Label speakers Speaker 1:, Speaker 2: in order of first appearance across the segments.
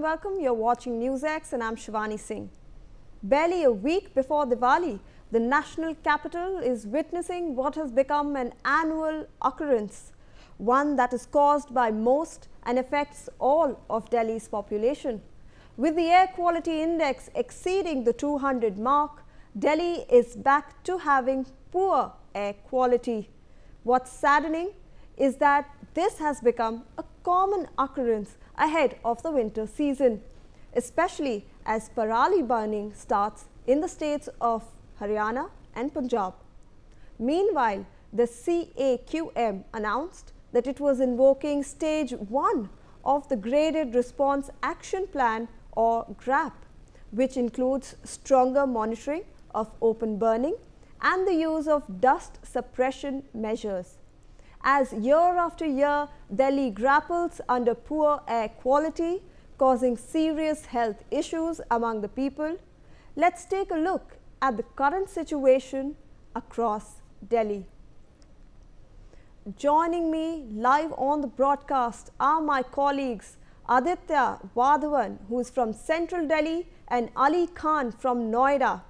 Speaker 1: welcome. You're watching NewsX and I'm Shivani Singh. Barely a week before Diwali, the national capital is witnessing what has become an annual occurrence, one that is caused by most and affects all of Delhi's population. With the air quality index exceeding the 200 mark, Delhi is back to having poor air quality. What's saddening is that this has become a common occurrence ahead of the winter season, especially as parali burning starts in the states of Haryana and Punjab. Meanwhile, the CAQM announced that it was invoking stage 1 of the Graded Response Action Plan or GRAP, which includes stronger monitoring of open burning and the use of dust suppression measures. As year after year, Delhi grapples under poor air quality, causing serious health issues among the people. Let's take a look at the current situation across Delhi. Joining me live on the broadcast are my colleagues Aditya Vadhavan, who is from Central Delhi, and Ali Khan from Noida.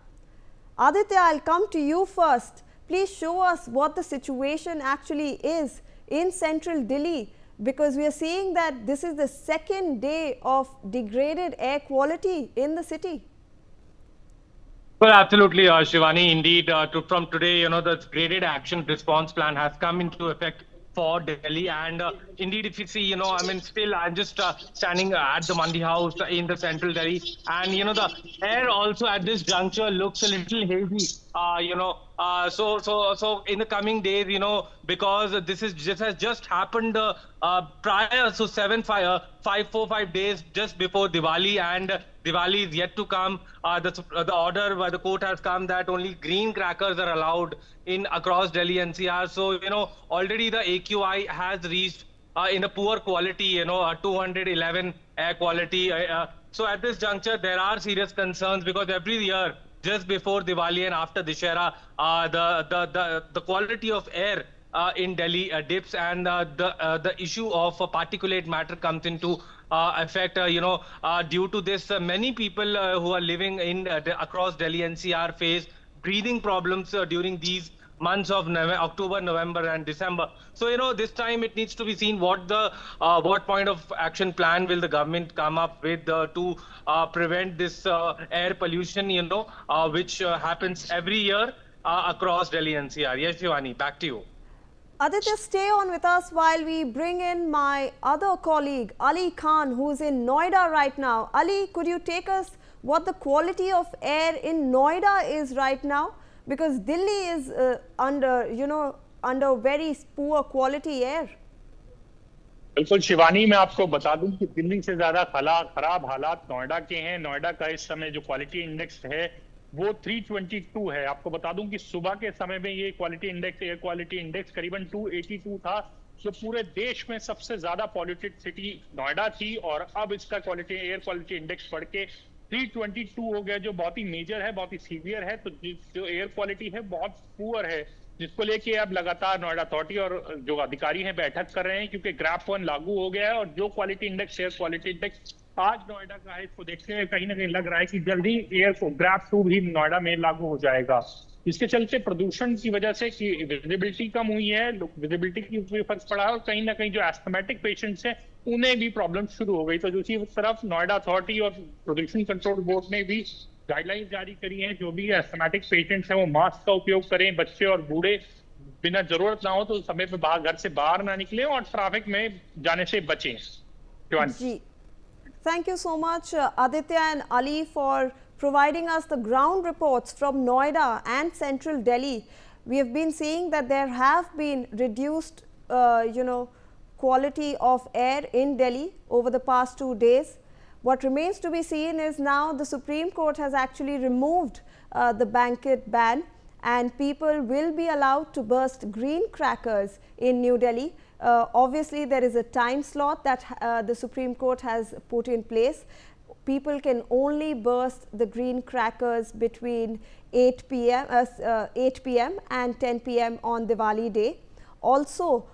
Speaker 1: Aditya, I'll come to you first. Please show us what the situation actually is in Central Delhi, because we are seeing that this is the second day of degraded air quality in the city.
Speaker 2: Well, absolutely, Shivani. Indeed, from today, the graded action response plan has come into effect for Delhi. And indeed, if you see, still I'm just standing at the Mandi House in the Central Delhi. And, the air also at this juncture looks a little hazy, So in the coming days, because this has just happened prior, so 5 days just before Diwali, and Diwali is yet to come. The order by the court has come that only green crackers are allowed across Delhi-NCR. So, already the AQI has reached in a poor quality, 211 air quality. So at this juncture, there are serious concerns because every year, just before Diwali and after Dussehra, the quality of air in Delhi dips, and the issue of particulate matter comes into effect. Due to this, many people who are living across Delhi-NCR face breathing problems during these months of October, November, and December. So this time it needs to be seen what point of action plan will the government come up with to prevent this air pollution, which happens every year across Delhi-NCR. Yes, Shivani, back to you.
Speaker 1: Aditya, stay on with us while we bring in my other colleague, Ali Khan, who's in Noida right now. Ali, could you take us what the quality of air in Noida is right now? Because Delhi is under very poor quality air.
Speaker 3: बिल्कुल शिवानी, मैं आपको बता दूं कि दिल्ली से ज्यादा खराब हालात नोएडा के हैं। नोएडा का इस समय जो क्वालिटी इंडेक्स है वो 322 है। आपको बता दूं कि सुबह के समय में ये एयर क्वालिटी इंडेक्स करीबन 282 था, जो पूरे देश में सबसे ज्यादा पॉल्यूटेड सिटी नोएडा थी, और अब इसका एयर क्वालिटी इंडेक्स बढ़ के 322 हो गया, जो बहुत ही मेजर है, बहुत ही सीवियर है। तो जो एयर क्वालिटी है बहुत पुअर है, जिसको लेके अब लगातार नोएडा अथॉरिटी और जो अधिकारी हैं बैठक कर रहे हैं, क्योंकि Grap-1 लागू हो गया है। और जो quality index, air quality index आज नोएडा का है, इसको देखते हुए कहीं ना कहीं लग रहा है कि जल्दी Grap-2 भी नोएडा में लागू हो जाएगा। इसके चलते प्रदूषण की वजह से कि विजिबिलिटी कम हुई है, विजिबिलिटी की भी फर्क पड़ा है, और कहीं ना कहीं जो एस्थमेटिक पेशेंट्स हैं उन्हें भी प्रॉब्लम शुरू हो गई। तो दूसरी तरफ नोएडा अथॉरिटी और प्रदूषण कंट्रोल बोर्ड ने भी गाइडलाइंस जारी करी हैं, जो भी एस्थमेटिक पेशेंट्स हैं वो मास्क का उपयोग करें, बच्चे और बूढ़े बिना जरूरत ना हो तो समय पे घर से बाहर ना निकले और ट्रैफिक में जाने से बचें।
Speaker 1: जी, thank you so much Aditya and Ali for providing us the ground reports from Noida and Central Delhi. We have been seeing that there have been reduced quality of air in Delhi over the past 2 days. What remains to be seen is now the Supreme Court has actually removed the blanket ban, and people will be allowed to burst green crackers in New Delhi. Obviously, there is a time slot that the Supreme Court has put in place. People can only burst the green crackers between 8 p.m. and 10 p.m. on Diwali day. Also,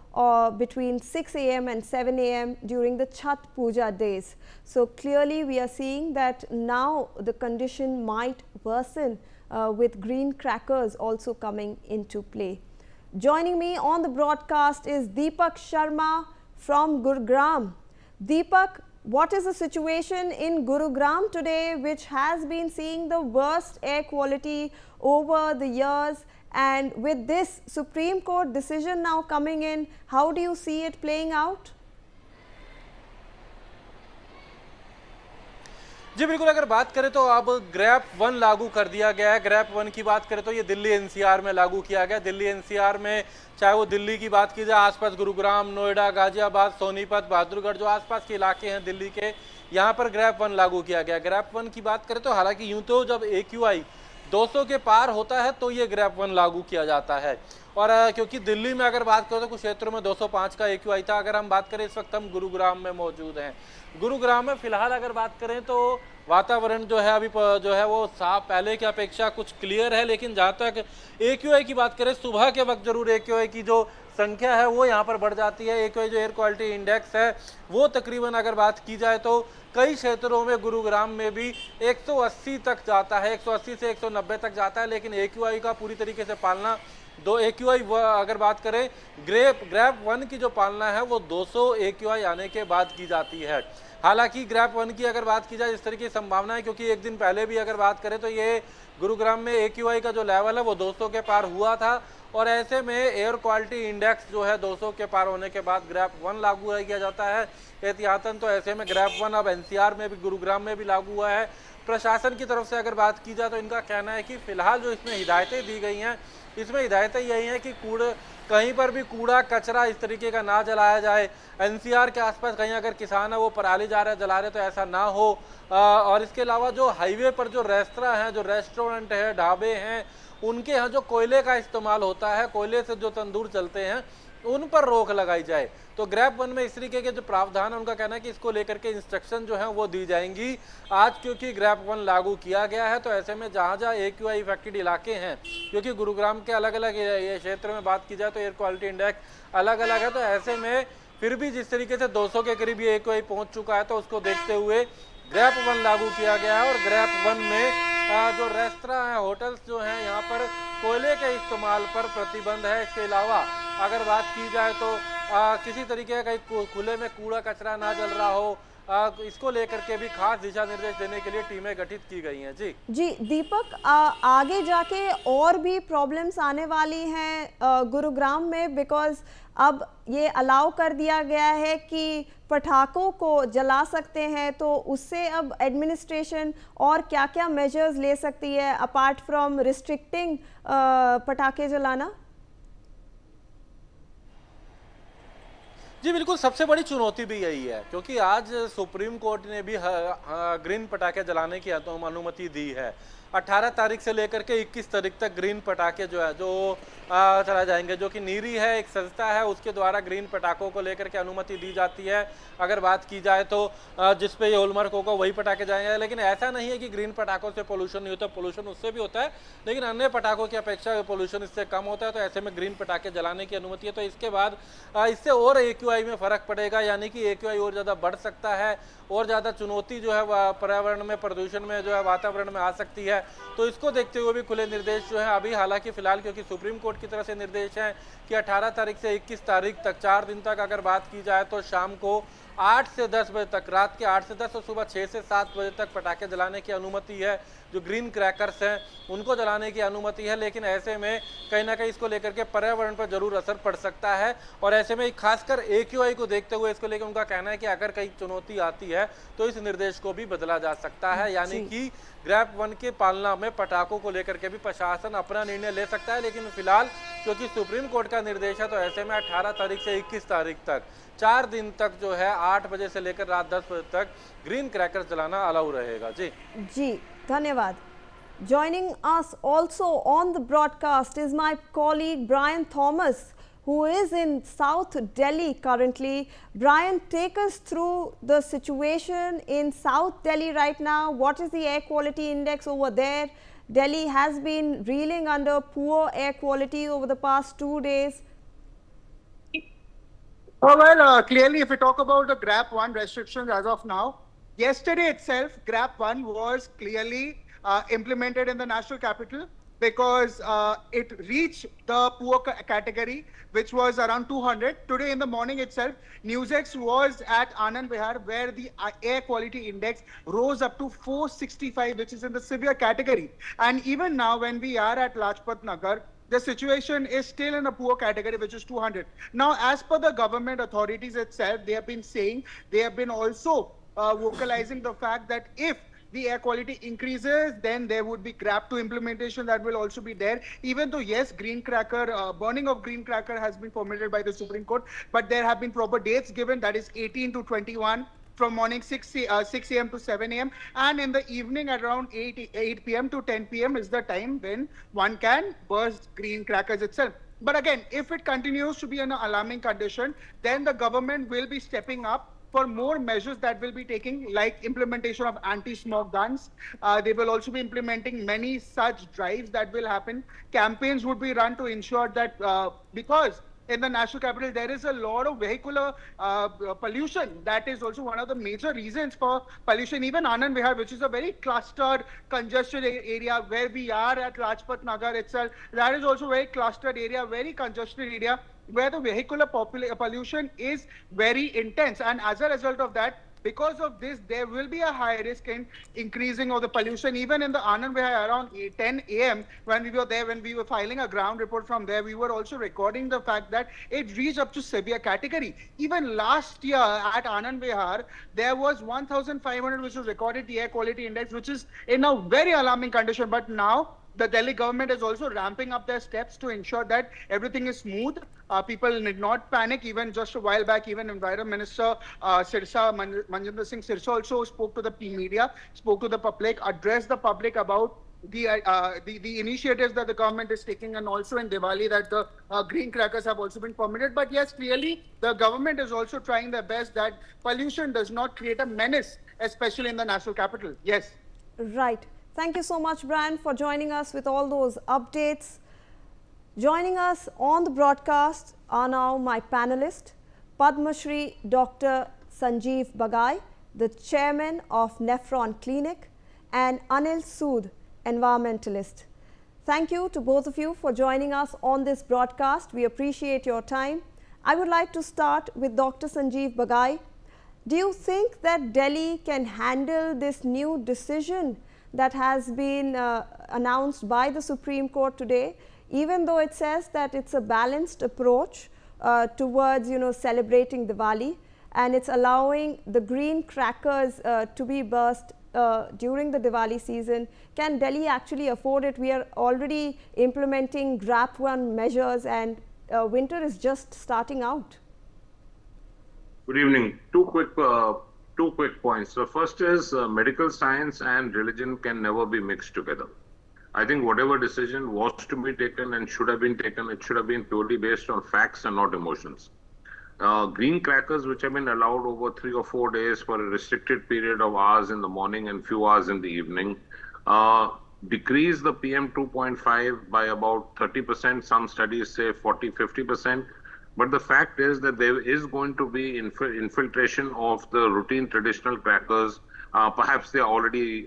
Speaker 1: between 6 a.m. and 7 a.m. during the Chhat Puja days. So clearly we are seeing that now the condition might worsen with green crackers also coming into play. Joining me on the broadcast is Deepak Sharma from Gurugram. Deepak, what is the situation in Gurugram today, which has been seeing the worst air quality over the years? And with this Supreme Court decision now coming in, how do you see it playing out?
Speaker 4: जी बिल्कुल, अगर बात करें तो अब ग्रैप-1 लागू कर दिया गया है। ग्रैप-1 की बात करें तो ये दिल्ली एनसीआर में लागू किया गया। दिल्ली एनसीआर में चाहे वो दिल्ली की बात की जाए, आसपास गुरुग्राम, नोएडा, गाजियाबाद, सोनीपत, बहादुरगढ़, जो आसपास के इलाके हैं दिल्ली के, यहाँ पर ग्रैप-1 लागू किया गया। ग्रैप-1 की बात करें तो हालांकि यूं तो जब AQI 200 के पार होता है तो ये ग्रैप-1 लागू किया जाता है। और क्योंकि दिल्ली में अगर बात करें तो कुछ क्षेत्रों में 205 का AQI था। अगर हम बात करें, इस वक्त हम गुरुग्राम में मौजूद हैं। गुरुग्राम में फिलहाल अगर बात करें तो वातावरण जो है अभी जो है वो साफ, पहले की अपेक्षा कुछ क्लियर है। लेकिन जहाँ तक AQI की बात करें, सुबह के वक्त जरूर AQI की जो संख्या है वो यहाँ पर बढ़ जाती है। AQI जो एयर क्वालिटी इंडेक्स है वो तकरीबन अगर बात की जाए तो कई क्षेत्रों में गुरुग्राम में भी 180 तक जाता है, 180 से 190 तक जाता है। लेकिन AQI का पूरी तरीके से पालना AQI अगर बात करें ग्रैप-1 की जो पालना है वो 200 AQI आने के बाद की जाती है। हालांकि ग्रैप-1 की अगर बात की जाए, इस तरीके की संभावना है, क्योंकि एक दिन पहले भी अगर बात करें तो ये गुरुग्राम में AQI का जो लेवल है वो 200 के पार हुआ था। और ऐसे में एयर क्वालिटी इंडेक्स जो है 200 के पार होने के बाद ग्रैप-1 लागू किया जाता है एहतियातन। तो ऐसे में ग्रैप-1 अब NCR में भी, गुरुग्राम में भी लागू हुआ है। प्रशासन की तरफ से अगर बात की जाए तो इनका कहना है कि फिलहाल जो इसमें हिदायतें दी गई हैं, इसमें हिदायतें यही हैं कि कहीं पर भी कूड़ा कचरा इस तरीके का ना जलाया जाए। NCR के आसपास कहीं अगर किसान है वो पराली जला रहे तो ऐसा ना हो। और इसके अलावा जो हाईवे पर जो रेस्तरां हैं, जो रेस्टोरेंट है, ढाबे हैं, उनके यहाँ जो कोयले का इस्तेमाल होता है, कोयले से जो तंदूर चलते हैं, उन पर रोक लगाई जाए। तो ग्रैप-1 में इस तरीके के जो प्रावधान है उनका कहना है कि इसको लेकर के इंस्ट्रक्शन जो है वो दी जाएंगी आज, क्योंकि ग्रैप-1 लागू किया गया है। तो ऐसे में जहाँ जहाँ AQI इफेक्टेड इलाके हैं, क्योंकि गुरुग्राम के अलग अलग ये क्षेत्र में बात की जाए तो एयर क्वालिटी इंडेक्स अलग अलग है, तो ऐसे में फिर भी जिस तरीके से 200 के करीब ये AQI पहुँच चुका है, तो उसको देखते हुए ग्रैप-1 लागू किया गया है। और ग्रैप-1 में जो रेस्तरां हैं, होटल्स जो हैं, यहाँ पर कोयले के इस्तेमाल पर प्रतिबंध है। इसके अलावा अगर बात की जाए तो किसी तरीके का कहीं खुले में कूड़ा कचरा ना जल रहा हो, इसको लेकर के भी खास दिशा निर्देश देने के लिए टीमें गठित की गई हैं। जी
Speaker 1: दीपक, आगे जाके और भी प्रॉब्लम्स आने वाली हैं गुरुग्राम में, बिकॉज अब ये अलाउ कर दिया गया है कि पटाखों को जला सकते हैं, तो उससे अब एडमिनिस्ट्रेशन और क्या क्या मेजर्स ले सकती है अपार्ट फ्रॉम रिस्ट्रिक्टिंग पटाखे जलाना?
Speaker 4: जी बिल्कुल, सबसे बड़ी चुनौती भी यही है, क्योंकि आज सुप्रीम कोर्ट ने भी ग्रीन पटाखे जलाने की अनुमति दी है। 18 तारीख से लेकर के 21 तारीख तक ग्रीन पटाखे जो है जो चला जाएंगे, जो कि नीरी है, एक संस्था है, उसके द्वारा ग्रीन पटाखों को लेकर के अनुमति दी जाती है। अगर बात की जाए तो जिस पे ये होलमार्क होगा वही पटाखे जाएंगे। लेकिन ऐसा नहीं है कि ग्रीन पटाखों से पोल्यूशन नहीं होता, पोल्यूशन उससे भी होता है, लेकिन अन्य पटाखों की अपेक्षा पोल्यूशन इससे कम होता है। तो ऐसे में ग्रीन पटाखे जलाने की अनुमति है। तो इसके बाद इससे और AQI में फर्क पड़ेगा, यानी कि AQI और ज़्यादा बढ़ सकता है, और ज़्यादा चुनौती जो है पर्यावरण में, प्रदूषण में जो है वातावरण में आ सकती है। तो इसको देखते हुए भी खुले निर्देश जो है अभी, हालांकि फिलहाल क्योंकि सुप्रीम कोर्ट की तरफ से निर्देश हैं कि 18 तारीख से 21 तारीख तक 4 दिन तक अगर बात की जाए तो शाम को 8 से 10 बजे तक, रात के 8 से 10 और सुबह 6 से 7 बजे तक पटाखे जलाने की अनुमति है। जो ग्रीन क्रैकर्स हैं उनको जलाने की अनुमति है। लेकिन ऐसे में कहीं ना कहीं इसको लेकर के पर्यावरण पर जरूर असर पड़ सकता है। और ऐसे में खासकर AQI को देखते हुए इसको लेकर उनका कहना है कि अगर कहीं चुनौती आती है तो इस निर्देश को भी बदला जा सकता है, यानी कि ग्रैप-1 के पालना में पटाखों को लेकर के भी प्रशासन अपना निर्णय ले सकता है। लेकिन फिलहाल क्योंकि सुप्रीम कोर्ट का निर्देश है, तो ऐसे में 18 तारीख से 21 तारीख तक 4 दिन तक जो है 8 बजे से लेकर रात 10 बजे तक ग्रीन क्रैकर्स जलाना अलाउ रहेगा। जी
Speaker 1: धन्यवाद। Joining us also on the broadcast is my colleague Brian Thomas, who is in South Delhi currently. Brian, take us through the situation in South Delhi right now. What is the air quality index over there? Delhi has been reeling under poor air quality over the past 2 days.
Speaker 5: Clearly, if we talk about the Grap-1 restrictions as of now, yesterday itself, Grap-1 was clearly implemented in the national capital because it reached the poor category, which was around 200. Today in the morning itself, NewsX was at Anand Vihar, where the air quality index rose up to 465, which is in the severe category. And even now, when we are at Lajpat Nagar, the situation is still in a poor category, which is 200. Now, as per the government authorities itself, they have been saying, they have been also vocalizing the fact that if the air quality increases, then there would be Grap-2 implementation that will also be there. Even though, yes, green cracker, burning of green cracker has been permitted by the Supreme Court, but there have been proper dates given, that is 18 to 21. From morning 6 a.m. to 7 a.m. and in the evening at around 8 p.m. to 10 p.m. is the time when one can burst green crackers itself. But again, if it continues to be an alarming condition, then the government will be stepping up for more measures that will be taking, like implementation of anti-smoke guns. They will also be implementing many such drives that will happen. Campaigns would be run to ensure that because in the national capital, there is a lot of vehicular pollution. That is also one of the major reasons for pollution. Even Anand Vihar, which is a very clustered, congested area where we are at Lajpat Nagar itself, that is also very clustered area, very congested area where the vehicular pollution is very intense. And as a result of that, because of this, there will be a high risk in increasing of the pollution. Even in the Anand Vihar around 10 a.m. when we were there, when we were filing a ground report from there, we were also recording the fact that it reached up to severe category. Even last year at Anand Vihar, there was 1,500 which was recorded the air quality index, which is in a very alarming condition. But now, the Delhi government is also ramping up their steps to ensure that everything is smooth. People need not panic. Even just a while back, even Environment Minister Manjinder Singh Sirsa also spoke to the media, spoke to the public, addressed the public about the initiatives that the government is taking, and also in Diwali that the green crackers have also been permitted. But yes, clearly the government is also trying their best that pollution does not create a menace, especially in the national capital. Yes.
Speaker 1: Right. Thank you so much, Brian, for joining us with all those updates. Joining us on the broadcast are now my panelists, Padma Shri Dr. Sanjeev Bagai, the chairman of Nephron Clinic, and Anil Sood, environmentalist. Thank you to both of you for joining us on this broadcast. We appreciate your time. I would like to start with Dr. Sanjeev Bagai. Do you think that Delhi can handle this new decision that has been announced by the Supreme Court today, even though it says that it's a balanced approach towards, celebrating Diwali, and it's allowing the green crackers to be burst during the Diwali season? Can Delhi actually afford it? We are already implementing Grap-1 measures, and winter is just starting out.
Speaker 6: Good evening. Two quick points. The first is medical science and religion can never be mixed together. I think whatever decision was to be taken and should have been taken, it should have been purely based on facts and not emotions. Green crackers, which have been allowed over 3 or 4 days for a restricted period of hours in the morning and few hours in the evening, decrease the PM 2.5 by about 30%. Some studies say 40-50%. But the fact is that there is going to be infiltration of the routine traditional crackers. Perhaps they are already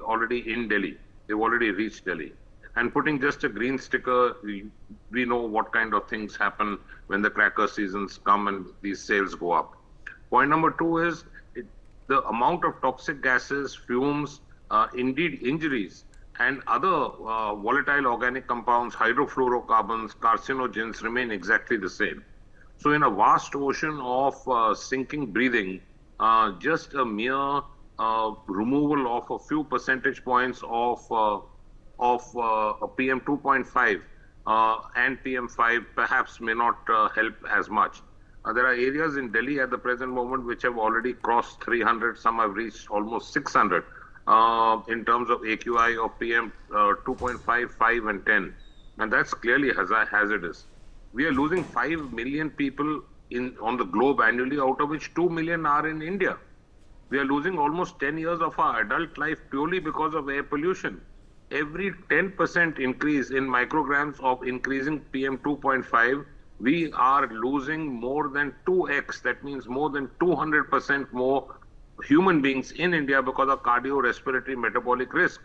Speaker 6: in Delhi. They've already reached Delhi. And putting just a green sticker, we know what kind of things happen when the cracker seasons come and these sales go up. Point number 2 is the amount of toxic gases, fumes, indeed injuries, and other volatile organic compounds, hydrofluorocarbons, carcinogens remain exactly the same. So in a vast ocean of sinking breathing, just a mere removal of a few percentage points of PM 2.5 and PM5 perhaps may not help as much. There are areas in Delhi at the present moment which have already crossed 300. Some have reached almost 600 in terms of AQI of PM 2.5, 5 and 10. And that's clearly hazardous. We are losing 5 million people on the globe annually, out of which 2 million are in India. We are losing almost 10 years of our adult life purely because of air pollution. Every 10% increase in micrograms of increasing PM 2.5 we are losing more than 2x, that means more than 200% more human beings in India because of cardiorespiratory metabolic risk.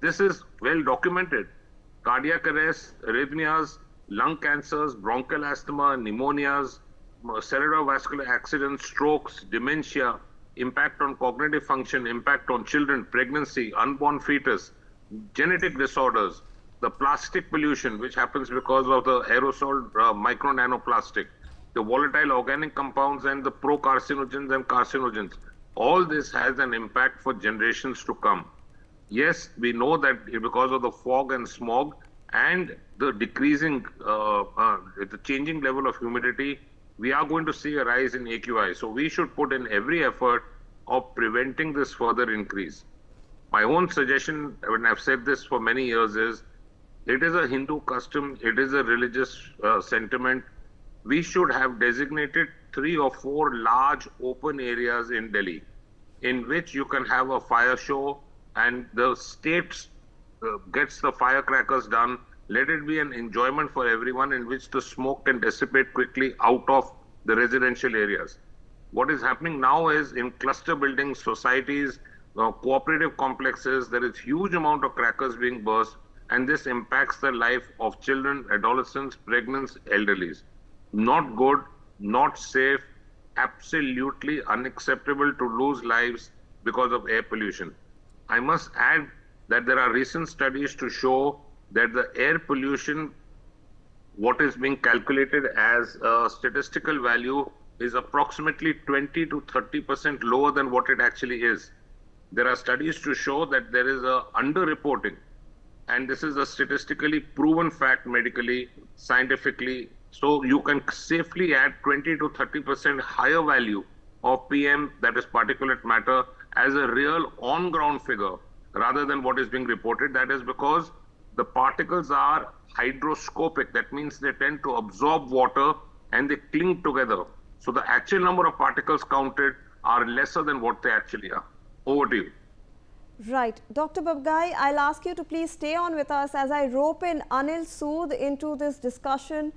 Speaker 6: This is well documented. Cardiac arrest, arrhythmias, lung cancers, bronchial asthma, pneumonias, cerebrovascular accidents, strokes, dementia, impact on cognitive function, impact on children, pregnancy, unborn fetus, genetic disorders, the plastic pollution, which happens because of the aerosol micro nanoplastic, the volatile organic compounds and the pro-carcinogens and carcinogens. All this has an impact for generations to come. Yes, we know that because of the fog and smog and the decreasing, the changing level of humidity, we are going to see a rise in AQI. So we should put in every effort of preventing this further increase. My own suggestion, when I've said this for many years, is it is a Hindu custom, it is a religious sentiment. We should have designated 3 or 4 large open areas in Delhi in which you can have a fire show and the state gets the firecrackers done. Let it be an enjoyment for everyone in which the smoke can dissipate quickly out of the residential areas. What is happening now is in cluster buildings, societies, cooperative complexes, there is huge amount of crackers being burst, and this impacts the life of children, adolescents, pregnant, elderlies. Not good, not safe, absolutely unacceptable to lose lives because of air pollution. I must add that there are recent studies to show that the air pollution, what is being calculated as a statistical value, is approximately 20 to 30% lower than what it actually is. There are studies to show that there is a underreporting, and this is a statistically proven fact medically, scientifically. So you can safely add 20 to 30% higher value of PM, that is particulate matter, as a real on-ground figure rather than what is being reported. That is because the particles are hydroscopic. That means they tend to absorb water and they cling together. So the actual number of particles counted are lesser than what they actually are. Over to you.
Speaker 1: Right. Dr. Babgai, I'll ask you to please stay on with us as I rope in Anil Sood into this discussion.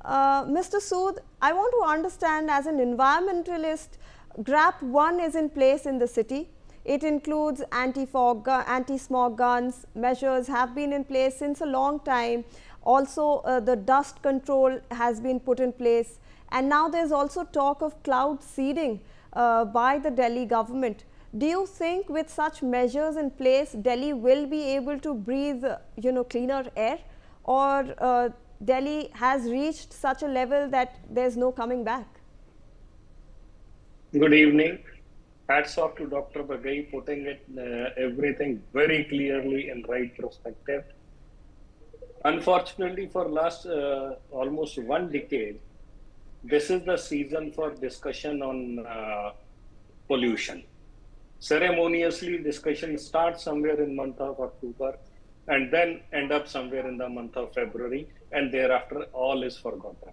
Speaker 1: Mr. Sood, I want to understand, as an environmentalist, Grap-1 is in place in the city. It includes anti-fog, anti-smog guns. Measures have been in place since a long time. Also, the dust control has been put in place. And now there's also talk of cloud seeding by the Delhi government. Do you think with such measures in place, Delhi will be able to breathe, cleaner air? Or Delhi has reached such a level that there's no coming back?
Speaker 7: Good evening. Hats off to Dr. Bagai, putting it everything very clearly in right perspective. Unfortunately, for last almost 1 decade, this is the season for discussion on pollution. Ceremoniously, discussion starts somewhere in month of October and then end up somewhere in the month of February, and thereafter all is forgotten.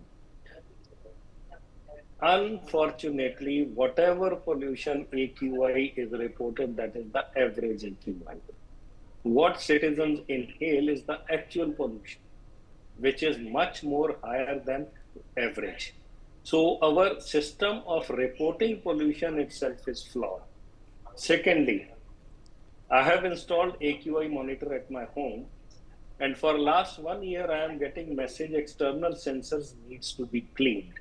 Speaker 7: Unfortunately, whatever pollution AQI is reported, that is the average AQI. What citizens inhale is the actual pollution, which is much more higher than average. So our system of reporting pollution itself is flawed. Secondly, I have installed AQI monitor at my home, and for last 1 year, I am getting message external sensors needs to be cleaned.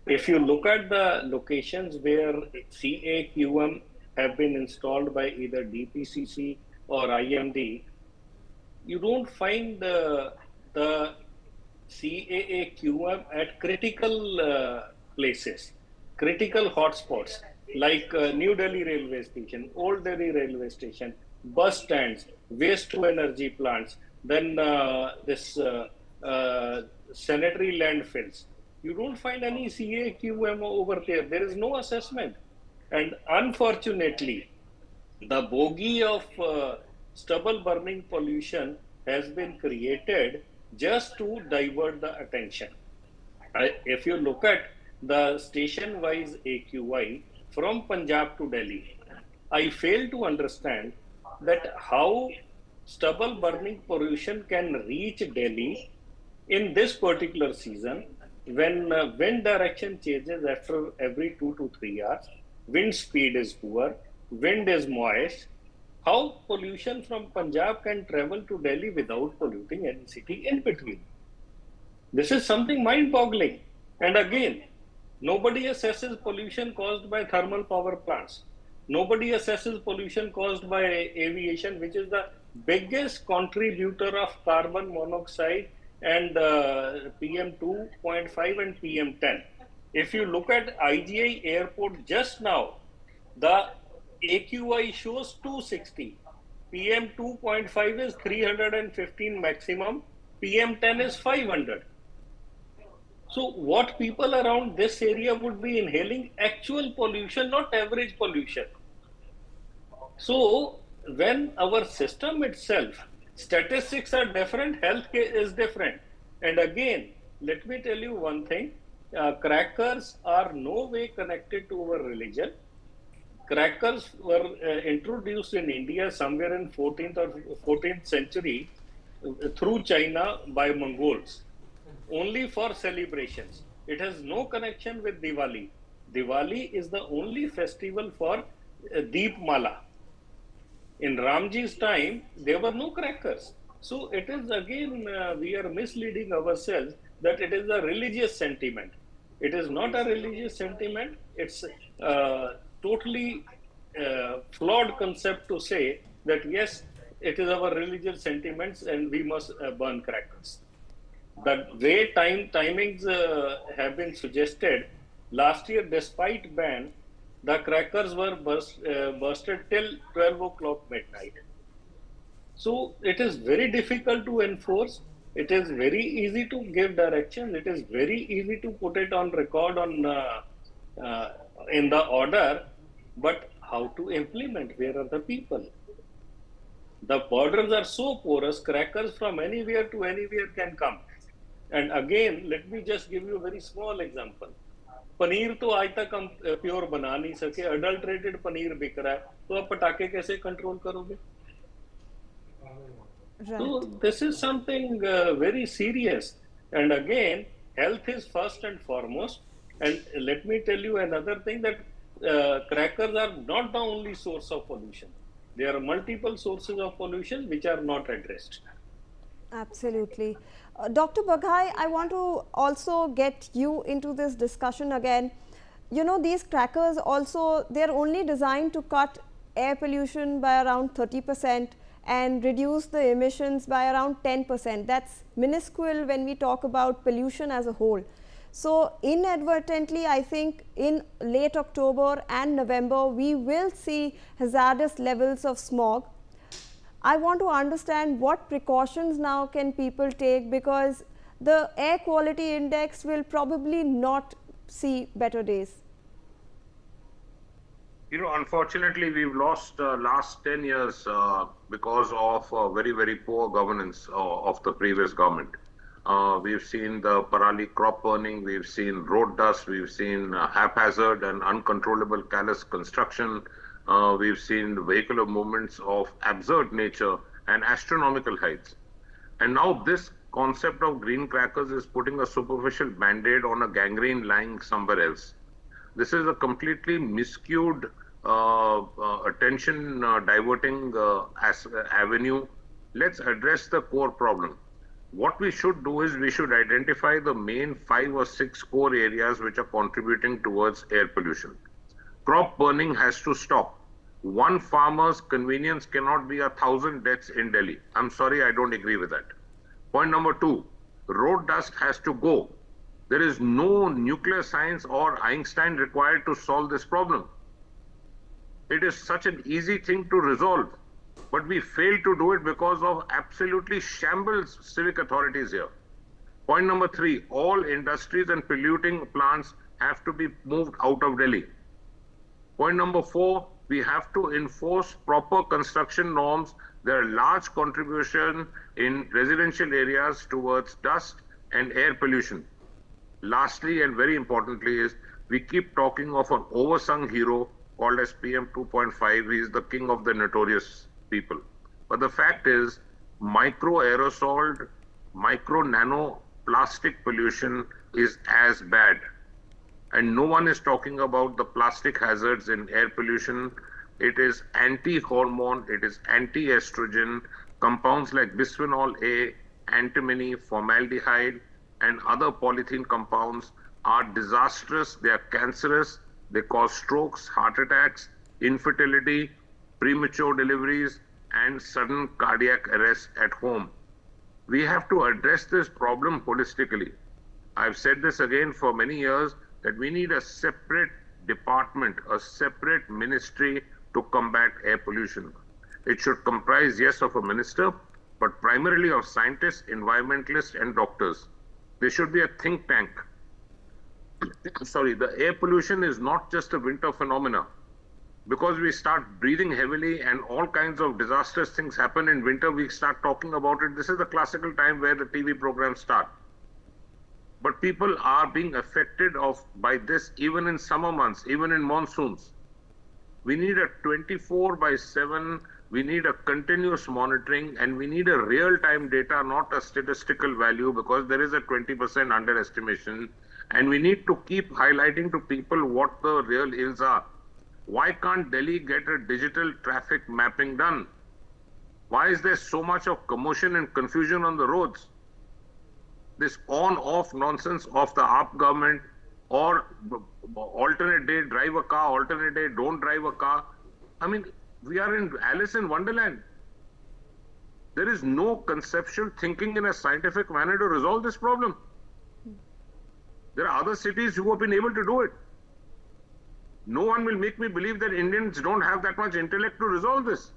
Speaker 7: If you look at the locations where CAQM have been installed by either DPCC or IMD, you don't find the CAQM at critical places, critical hotspots like New Delhi railway station, Old Delhi railway station, bus stands, waste to energy plants, then this sanitary landfills. You don't find any CAQM over there. There is no assessment. And unfortunately, the bogey of stubble burning pollution has been created just to divert the attention. If you look at the station-wise AQI from Punjab to Delhi, I fail to understand that how stubble burning pollution can reach Delhi In this particular season, when wind direction changes after every 2 to 3 hours, wind speed is poor, wind is moist, how pollution from Punjab can travel to Delhi without polluting any city in between? This is something mind-boggling. And again, nobody assesses pollution caused by thermal power plants. Nobody assesses pollution caused by aviation, which is the biggest contributor of carbon monoxide and PM 2.5 and PM 10. If you look at IGI airport just now, the AQI shows 260. PM 2.5 is 315 maximum. PM 10 is 500. So what people around this area would be inhaling actual pollution, not average pollution. So when our system itself, statistics are different, health is different. And again, let me tell you one thing, crackers are no way connected to our religion. Crackers were introduced in India somewhere in 14th or 14th century through China by Mongols, only for celebrations. It has no connection with Diwali. Diwali is the only festival for Deepmala. In Ramji's time, there were no crackers. So it is again, we are misleading ourselves that it is a religious sentiment. It is not a religious sentiment. It's totally flawed concept to say that yes, it is our religious sentiments and we must burn crackers. The way timings have been suggested, last year despite ban, the crackers were bursted till 12 o'clock midnight. So it is very difficult to enforce. It is very easy to give directions. It is very easy to put it on record on in the order, but how to implement? Where are the people? The borders are so porous, crackers from anywhere to anywhere can come. And again, let me just give you a very small example. Paneer तो आज तक हम pure बना नहीं सके, adulterated paneer बिक रहा है, तो आप पटाखे कैसे कंट्रोल करोगे? So this is something very serious. And again, health is first and foremost. And let me tell you another thing, that crackers are not the only source of pollution. There are multiple sources of pollution which are not addressed.
Speaker 1: Absolutely. Dr. Baghai, I want to also get you into this discussion again. You know, these crackers also, they're only designed to cut air pollution by around 30% and reduce the emissions by around 10%. That's minuscule when we talk about pollution as a whole. So inadvertently, I think in late October and November, we will see hazardous levels of smog. I want to understand what precautions now can people take, because the air quality index will probably not see better days.
Speaker 6: You know, unfortunately, we've lost last 10 years because of very, very poor governance of the previous government. We've seen the Parali crop burning, we've seen road dust, we've seen haphazard and uncontrollable callous construction. We've seen vehicular movements of absurd nature and astronomical heights. And now this concept of green crackers is putting a superficial band-aid on a gangrene lying somewhere else. This is a completely miscued attention diverting avenue. Let's address the core problem. What we should do is we should identify the main 5 or 6 core areas which are contributing towards air pollution. Crop burning has to stop. One farmer's convenience cannot be 1,000 deaths in Delhi. I'm sorry, I don't agree with that. Point number 2, road dust has to go. There is no nuclear science or Einstein required to solve this problem. It is such an easy thing to resolve, but we fail to do it because of absolutely shambles civic authorities here. Point number 3, all industries and polluting plants have to be moved out of Delhi. Point number 4, we have to enforce proper construction norms. There are large contribution in residential areas towards dust and air pollution. Lastly, and very importantly, is we keep talking of an oversung hero called as PM 2.5. He is the king of the notorious people. But the fact is, micro aerosol, micro nano plastic pollution is as bad. And no one is talking about the plastic hazards in air pollution. It is anti-hormone, it is anti-estrogen, compounds like bisphenol A, antimony, formaldehyde, and other polythene compounds are disastrous, they are cancerous, they cause strokes, heart attacks, infertility, premature deliveries, and sudden cardiac arrest at home. We have to address this problem holistically. I've said this again for many years, that we need a separate department, a separate ministry to combat air pollution. It should comprise, yes, of a minister, but primarily of scientists, environmentalists, and doctors. There should be a think tank. Sorry, the air pollution is not just a winter phenomena. Because we start breathing heavily and all kinds of disastrous things happen in winter, we start talking about it. This is the classical time where the TV programs start. But people are being affected by this even in summer months, even in monsoons. We need a 24/7, we need a continuous monitoring, and we need a real-time data, not a statistical value, because there is a 20% underestimation. And we need to keep highlighting to people what the real ills are. Why can't Delhi get a digital traffic mapping done? Why is there so much of commotion and confusion on the roads? This on-off nonsense of the AAP government, or alternate day drive a car, alternate day don't drive a car. I mean, we are in Alice in Wonderland. There is no conceptual thinking in a scientific manner to resolve this problem. There are other cities who have been able to do it. No one will make me believe that Indians don't have that much intellect to resolve this.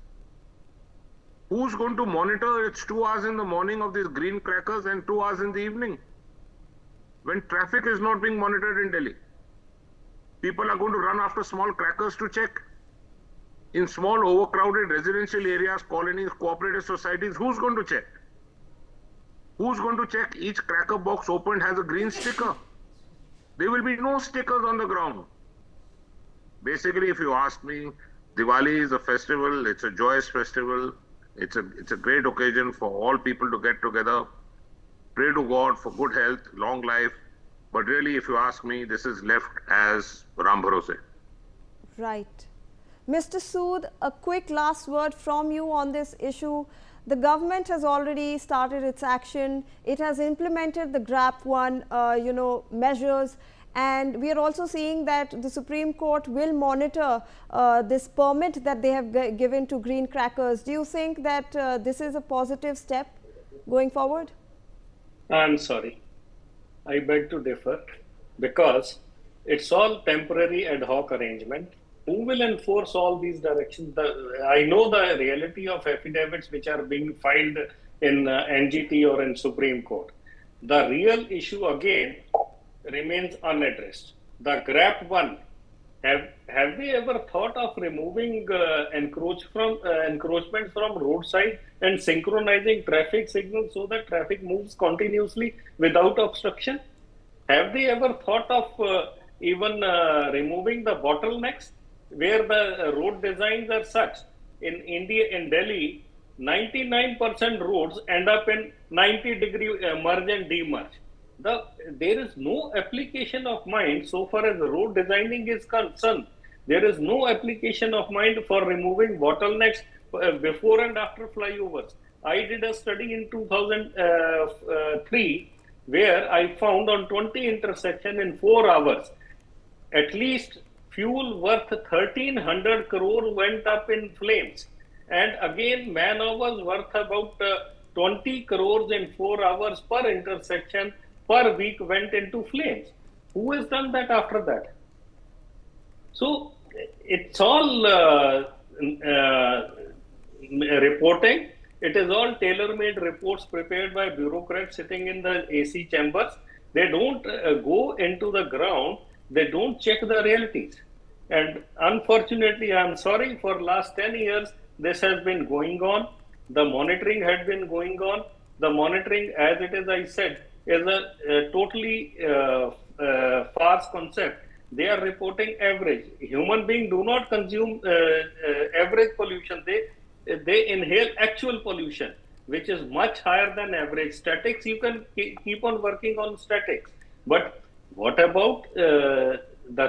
Speaker 6: Who's going to monitor? It's 2 hours in the morning of these green crackers and 2 hours in the evening, when traffic is not being monitored in Delhi. People are going to run after small crackers to check. In small overcrowded residential areas, colonies, cooperative societies, who's going to check? Who's going to check? Each cracker box opened has a green sticker. There will be no stickers on the ground. Basically, if you ask me, Diwali is a festival, it's a joyous festival, it's a great occasion for all people to get together, pray to God for good health, long life, but really, if you ask me, this is left as Ram Bharose.
Speaker 1: Right. Mr. Sood, a quick last word from you on this issue. The government has already started its action. It has implemented the Grap-1, measures. And we are also seeing that the Supreme Court will monitor this permit that they have given to green crackers. Do you think that this is a positive step going forward?
Speaker 7: I'm sorry. I beg to differ, because it's all temporary ad hoc arrangement. Who will enforce all these directions? I know the reality of affidavits which are being filed in NGT or in Supreme Court. The real issue again remains unaddressed. The Grap-1, have we ever thought of removing encroachment from roadside and synchronizing traffic signals so that traffic moves continuously without obstruction? Have they ever thought of even removing the bottlenecks where the road designs are such? In India, in Delhi, 99% roads end up in 90-degree merge and demerge. There is no application of mind so far as road designing is concerned. There is no application of mind for removing bottlenecks before and after flyovers. I did a study in 2003 where I found on 20 intersections in 4 hours, at least fuel worth 1,300 crore went up in flames. And again, man hours worth about 20 crores in 4 hours per intersection per week went into flames. Who has done that after that? So it's all reporting. It is all tailor-made reports prepared by bureaucrats sitting in the AC chambers. They don't go into the ground. They don't check the realities. And unfortunately, I'm sorry, for last 10 years, this has been going on. The monitoring had been going on. The monitoring, as it is, I said, is a totally false concept. They are reporting average. Human beings do not consume average pollution. They inhale actual pollution. which is much higher than average. Statics, you can keep on working on statics. But what about the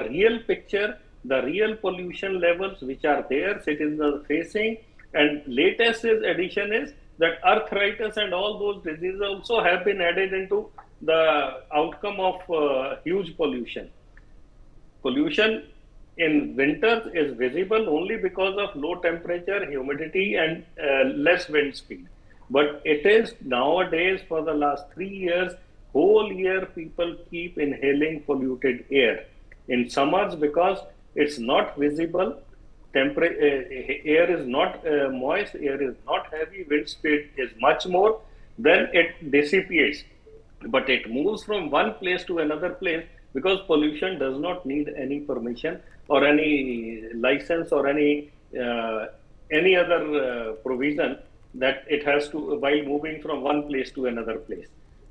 Speaker 7: real picture, the real pollution levels which are there, citizens are facing? And latest addition is that arthritis and all those diseases also have been added into the outcome of huge pollution. Pollution in winter is visible only because of low temperature, humidity, and less wind speed. But it is nowadays, for the last 3 years, whole year people keep inhaling polluted air. In summers, because it's not visible, air is not moist, air is not heavy, wind speed is much more, then it dissipates. But it moves from one place to another place because pollution does not need any permission or any license or any other provision that it has to while moving from one place to another place.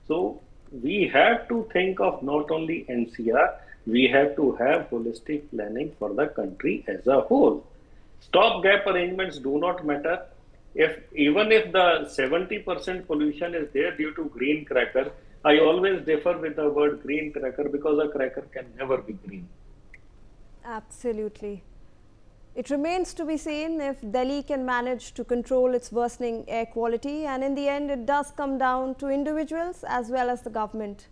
Speaker 7: So we have to think of not only NCR, we have to have holistic planning for the country as a whole. Stopgap arrangements do not matter. Even if the 70% pollution is there due to green cracker, I always differ with the word green cracker because a cracker can never be green.
Speaker 1: Absolutely. It remains to be seen if Delhi can manage to control its worsening air quality, and in the end it does come down to individuals as well as the government.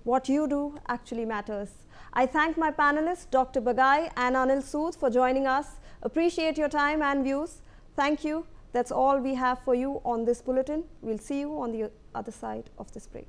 Speaker 1: What you do actually matters. I thank my panelists Dr. Bagai and Anil Sood for joining us. Appreciate your time and views. Thank you. That's all we have for you on this bulletin. We'll see you on the other side of this break.